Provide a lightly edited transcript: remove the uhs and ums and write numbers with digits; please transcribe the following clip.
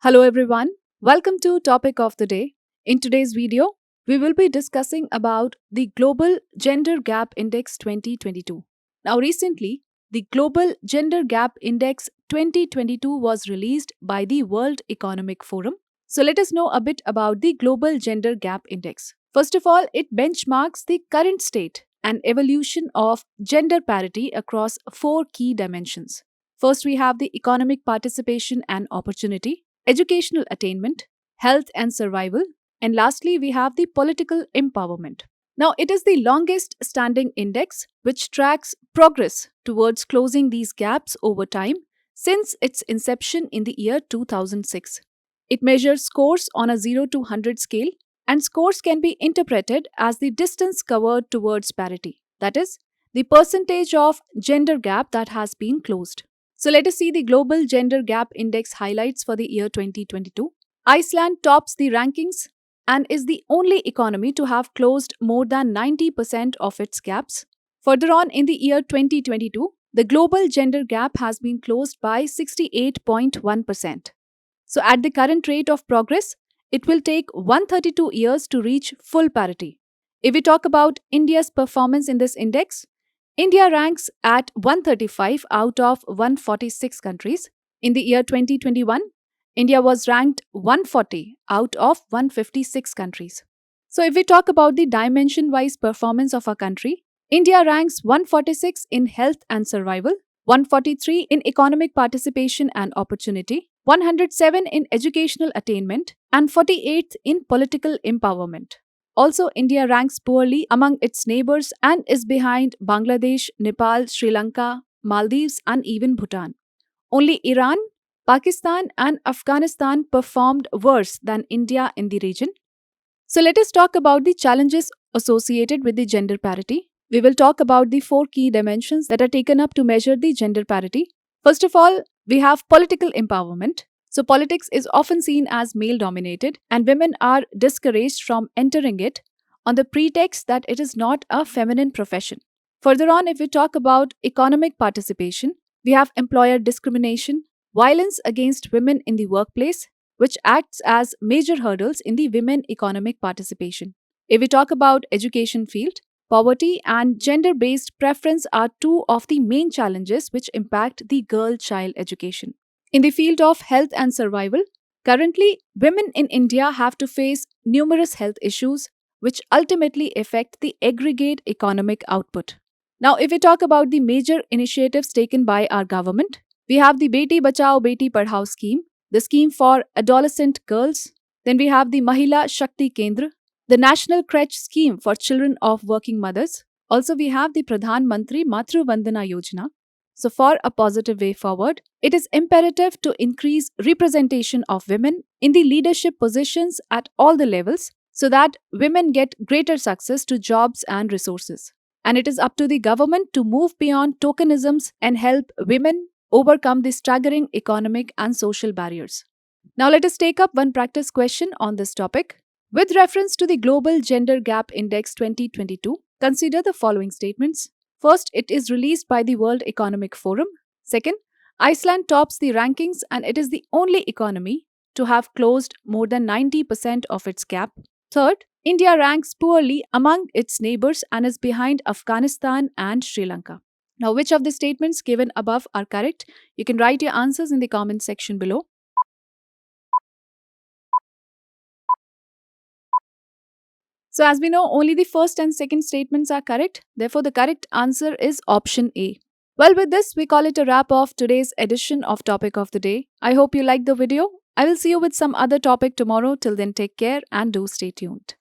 Hello everyone, welcome to Topic of the Day. In today's video, we will be discussing about the Global Gender Gap Index 2022. Now recently, the Global Gender Gap Index 2022 was released by the World Economic Forum. So let us know a bit about the Global Gender Gap Index. First of all, it benchmarks the current state and evolution of gender parity across four key dimensions. First, we have the economic participation and opportunity, educational attainment, health and survival, and lastly, we have the political empowerment. Now, it is the longest standing index which tracks progress towards closing these gaps over time since its inception in the year 2006. It measures scores on a 0 to 100 scale, and scores can be interpreted as the distance covered towards parity, that is, the percentage of gender gap that has been closed. So let us see the Global Gender Gap Index highlights for the year 2022. Iceland tops the rankings and is the only economy to have closed more than 90% of its gaps. Further on in the year 2022, the global gender gap has been closed by 68.1%. So at the current rate of progress, it will take 132 years to reach full parity. If we talk about India's performance in this index, India ranks at 135 out of 146 countries. In the year 2021, India was ranked 140 out of 156 countries. So if we talk about the dimension-wise performance of our country, India ranks 146 in health and survival, 143 in economic participation and opportunity, 107 in educational attainment, and 48th in political empowerment. Also, India ranks poorly among its neighbors and is behind Bangladesh, Nepal, Sri Lanka, Maldives, and even Bhutan. Only Iran, Pakistan, and Afghanistan performed worse than India in the region. So, let us talk about the challenges associated with the gender parity. We will talk about the four key dimensions that are taken up to measure the gender parity. First of all, we have political empowerment. So, politics is often seen as male dominated, and women are discouraged from entering it on the pretext that it is not a feminine profession. Further on, if we talk about economic participation, we have employer discrimination, violence against women in the workplace, which acts as major hurdles in the women economic participation. If we talk about education field, poverty and gender-based preference are two of the main challenges which impact the girl-child education. In the field of health and survival, currently, women in India have to face numerous health issues which ultimately affect the aggregate economic output. Now, if we talk about the major initiatives taken by our government, we have the Beti Bachao Beti Padhao scheme, the scheme for adolescent girls. Then we have the Mahila Shakti Kendra, the National Crèche scheme for children of working mothers. Also, we have the Pradhan Mantri Matru Vandana Yojana. So, for a positive way forward, it is imperative to increase representation of women in the leadership positions at all the levels so that women get greater success to jobs and resources. And it is up to the government to move beyond tokenisms and help women overcome the staggering economic and social barriers. Now, let us take up one practice question on this topic. With reference to the Global Gender Gap Index 2022, consider the following statements. First, it is released by the World Economic Forum. Second, Iceland tops the rankings and it is the only economy to have closed more than 90% of its gap. Third, India ranks poorly among its neighbors and is behind Afghanistan and Sri Lanka. Now, which of the statements given above are correct? You can write your answers in the comment section below. So as we know, only the first and second statements are correct. Therefore, the correct answer is option A. Well, with this, we call it a wrap of today's edition of Topic of the Day. I hope you liked the video. I will see you with some other topic tomorrow. Till then, take care and do stay tuned.